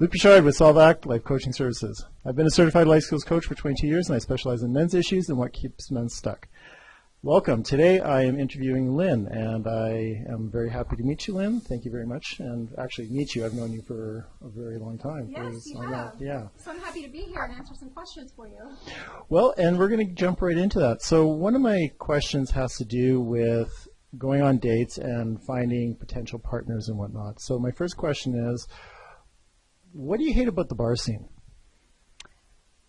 Luc with Solvac Life Coaching Services. I've been a certified life skills coach for 22 years, and I specialize in men's issues and what keeps men stuck. Welcome. Today I am interviewing Lynne, and I am very happy to meet you, Lynne. Thank you very much. And actually meet you, I've known you for a very long time. Yes, you have. Yeah. So I'm happy to be here and answer some questions for you. Well, and we're going to jump right into that. So one of my questions has to do with going on dates and finding potential partners and whatnot. So my first question is, what do you hate about the bar scene?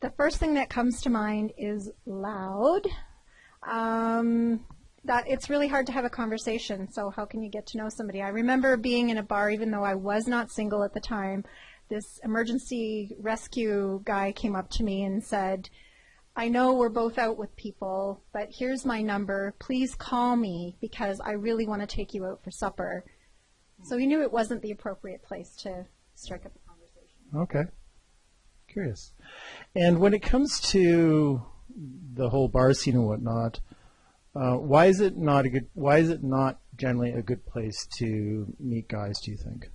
The first thing that comes to mind is loud. That it's really hard to have a conversation, so how can you get to know somebody? I remember being in a bar, even though I was not single at the time. This emergency rescue guy came up to me and said, I know we're both out with people, but here's my number. Please call me because I really want to take you out for supper. So he knew it wasn't the appropriate place to strike up a conversation. Okay. Curious. And when it comes to the whole bar scene and whatnot, why is it not generally a good place to meet guys, do you think?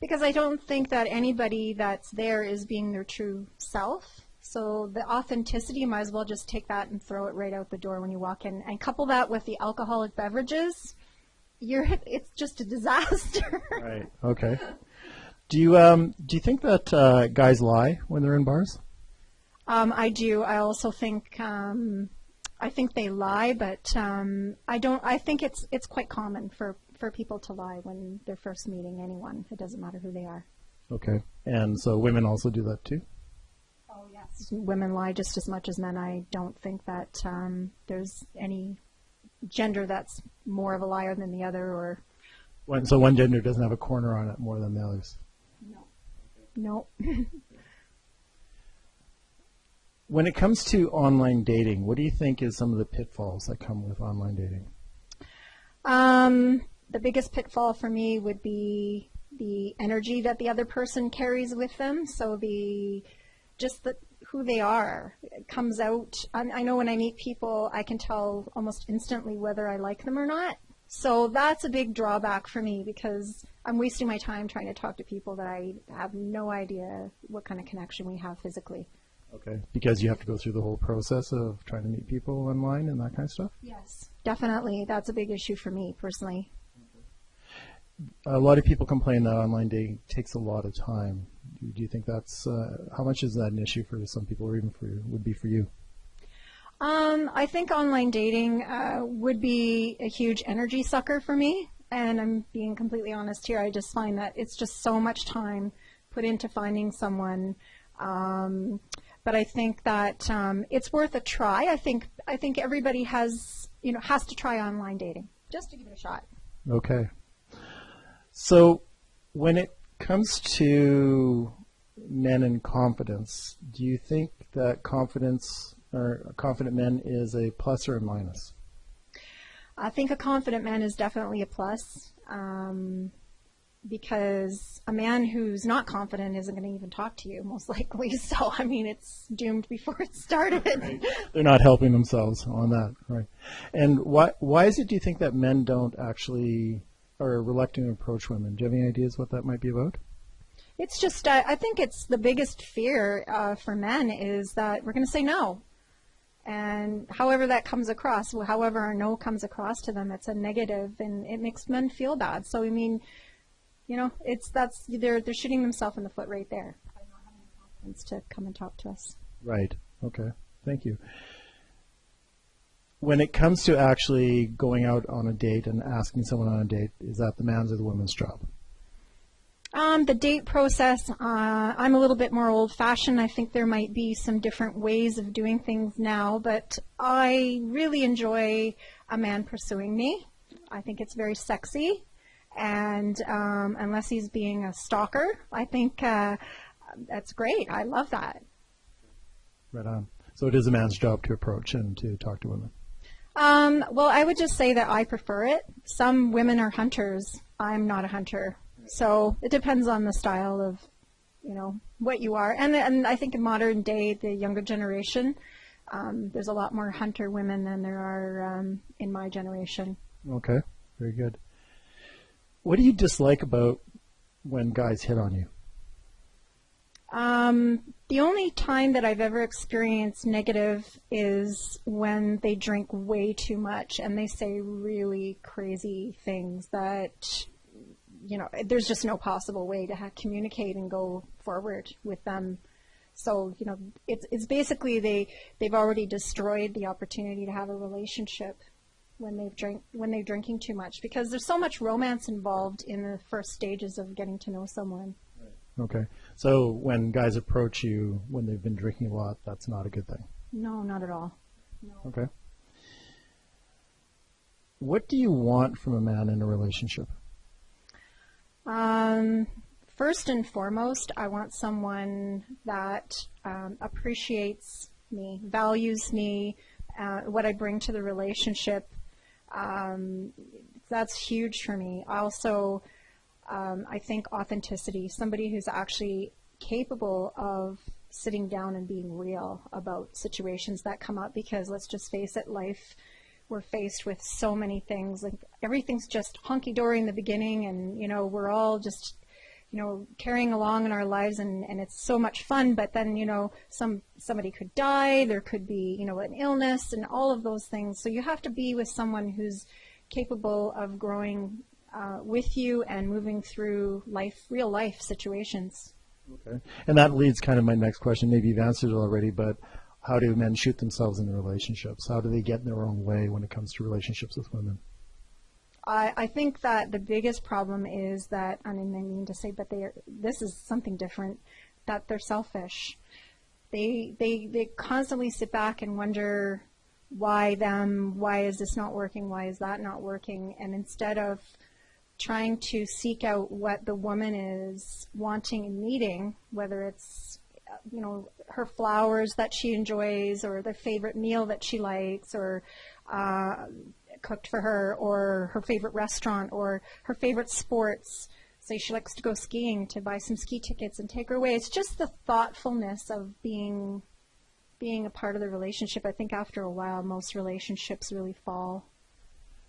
Because I don't think that anybody that's there is being their true self. So the authenticity, you might as well just take that and throw it right out the door when you walk in. And couple that with the alcoholic beverages, it's just a disaster. Right. Okay. Do you think that guys lie when they're in bars? I do. I also think I think they lie, but I don't. I think it's quite common for people to lie when they're first meeting anyone. It doesn't matter who they are. Okay. And so women also do that too? Oh yes, women lie just as much as men. I don't think that there's any gender that's more of a liar than the other, or. So one gender doesn't have a corner on it more than the others. No. When it comes to online dating, what do you think is some of the pitfalls that come with online dating? The biggest pitfall for me would be the energy that the other person carries with them. So who they are comes out. I know when I meet people, I can tell almost instantly whether I like them or not. So that's a big drawback for me because I'm wasting my time trying to talk to people that I have no idea what kind of connection we have physically. Okay, because you have to go through the whole process of trying to meet people online and that kind of stuff? Yes, definitely. That's a big issue for me personally. A lot of people complain that online dating takes a lot of time. Do you think that's, how much is that an issue for some people or even would be for you? I think online dating would be a huge energy sucker for me, and I'm being completely honest here. I just find that it's just so much time put into finding someone, but I think that it's worth a try. I think everybody has to try online dating just to give it a shot. Okay. So when it comes to men and confidence, do you think that confidence or confident men is a plus or a minus? I think a confident man is definitely a plus because a man who's not confident isn't going to even talk to you, most likely. So, I mean, it's doomed before it started. Right. They're not helping themselves on that, right? And why is it, do you think, that men don't actually are reluctant to approach women? Do you have any ideas what that might be about? It's just, I think it's the biggest fear for men is that we're going to say no. And however that comes across, however our no comes across to them, it's a negative, and it makes men feel bad. So I mean, they're shooting themselves in the foot right there by not having the confidence to come and talk to us. Right. Okay. Thank you. When it comes to actually going out on a date and asking someone on a date, is that the man's or the woman's job? The date process, I'm a little bit more old-fashioned. I think there might be some different ways of doing things now, but I really enjoy a man pursuing me. I think it's very sexy, and unless he's being a stalker, I think that's great. I love that. Right on. So it is a man's job to approach and to talk to women. Well, I would just say that I prefer it. Some women are hunters. I'm not a hunter. So it depends on the style of, what you are. And I think in modern day, the younger generation, there's a lot more hunter women than there are in my generation. Okay, very good. What do you dislike about when guys hit on you? The only time that I've ever experienced negative is when they drink way too much and they say really crazy things that, there's just no possible way to communicate and go forward with them. So, it's basically they've already destroyed the opportunity to have a relationship when they're drinking too much, because there's so much romance involved in the first stages of getting to know someone. Okay. So when guys approach you when they've been drinking a lot, that's not a good thing? No, not at all. No. Okay. What do you want from a man in a relationship? First and foremost, I want someone that appreciates me, values me, what I bring to the relationship. That's huge for me. Also, I think authenticity, somebody who's actually capable of sitting down and being real about situations that come up, because let's just face it, we're faced with so many things. Like, everything's just hunky-dory in the beginning, and, we're all just, carrying along in our lives, and it's so much fun, but then, somebody could die, there could be, an illness, and all of those things. So you have to be with someone who's capable of growing with you and moving through real life situations. Okay. And that leads kind of my next question. Maybe you've answered it already, but how do men shoot themselves in relationships? How do they get in their own way when it comes to relationships with women? I think that the biggest problem is that, I mean to say, but this is something different, that they're selfish. They constantly sit back and wonder, why them? Why is this not working? Why is that not working? And instead of trying to seek out what the woman is wanting and needing, whether it's her flowers that she enjoys, or the favorite meal that she likes, or cooked for her, or her favorite restaurant, or her favorite sports. Say she likes to go skiing, to buy some ski tickets and take her away. It's just the thoughtfulness of being a part of the relationship. I think after a while, most relationships really fall.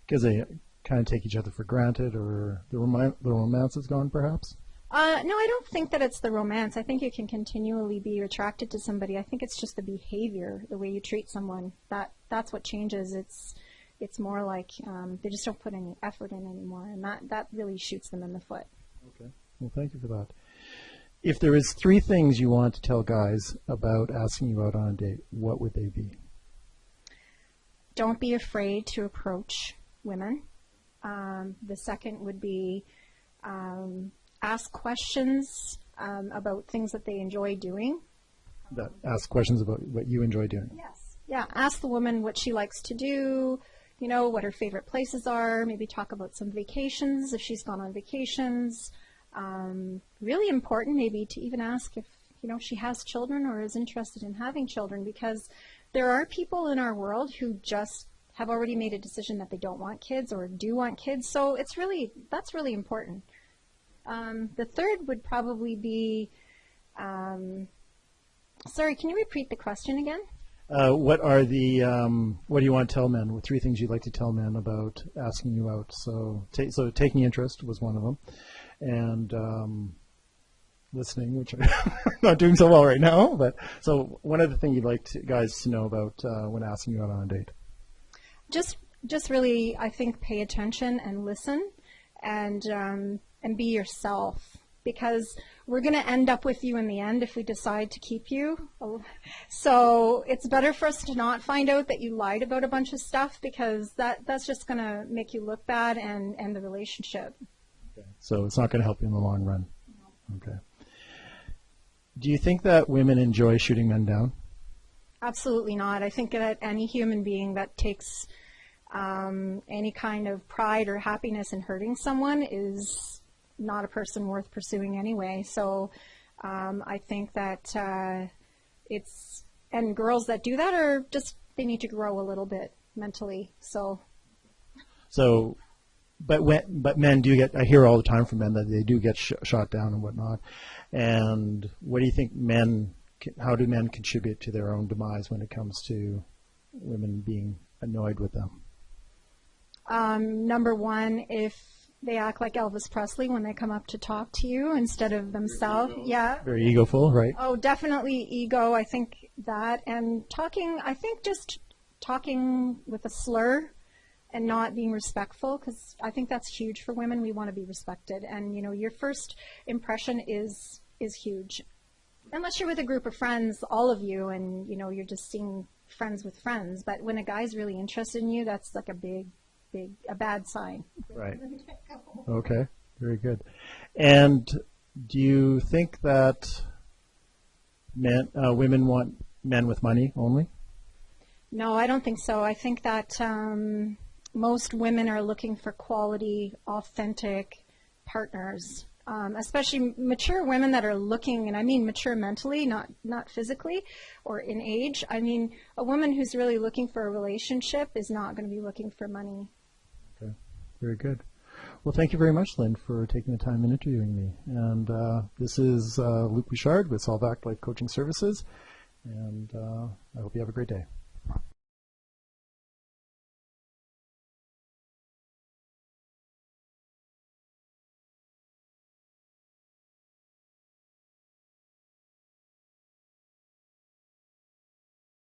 Because they kind of take each other for granted, or the romance is gone, perhaps? No, I don't think that it's the romance. I think you can continually be attracted to somebody. I think it's just the behavior, the way you treat someone. That's what changes. It's more like they just don't put any effort in anymore, and that really shoots them in the foot. Okay. Well, thank you for that. If there is 3 things you want to tell guys about asking you out on a date, what would they be? Don't be afraid to approach women. The second would be ask questions about things that they enjoy doing. Ask questions about what you enjoy doing. Yes. Yeah. Ask the woman what she likes to do, what her favorite places are. Maybe talk about some vacations if she's gone on vacations. Really important maybe to even ask if, she has children or is interested in having children, because there are people in our world who just have already made a decision that they don't want kids or do want kids. So that's really important. The third would probably be, sorry, can you repeat the question again? What do you want to tell men? 3 things you'd like to tell men about asking you out? So taking interest was one of them, and listening, which I'm not doing so well right now. But so one other thing you'd like guys to know about when asking you out on a date? Just really, I think, pay attention and listen, and be yourself, because we're going to end up with you in the end if we decide to keep you. So it's better for us to not find out that you lied about a bunch of stuff, because that's just going to make you look bad and end the relationship. Okay. So it's not going to help you in the long run. No. Okay. Do you think that women enjoy shooting men down? Absolutely not. I think that any human being that takes any kind of pride or happiness in hurting someone is not a person worth pursuing anyway. So I think that and girls that do that are just, they need to grow a little bit mentally. But men do get, I hear all the time from men that they do get shot down and whatnot. And what do you think how do men contribute to their own demise when it comes to women being annoyed with them? Number one, if They act like Elvis Presley when they come up to talk to you instead of themselves. Yeah. Very egoful, right? Oh, definitely ego. I think that. And talking, I think just talking with a slur and not being respectful, because I think that's huge for women. We want to be respected. And, you know, your first impression is huge. Unless you're with a group of friends, all of you, and, you know, you're just seeing friends with friends. But when a guy's really interested in you, that's like a bad sign. Right. Okay. Very good. And do you think that women want men with money only? No, I don't think so. I think that most women are looking for quality, authentic partners, especially mature women that are looking, and I mean mature mentally, not physically or in age. I mean, a woman who's really looking for a relationship is not going to be looking for money. Okay. Very good. Well, thank you very much, Lynne, for taking the time and interviewing me. And this is Luc Bouchard with Solvac Life Coaching Services, and I hope you have a great day.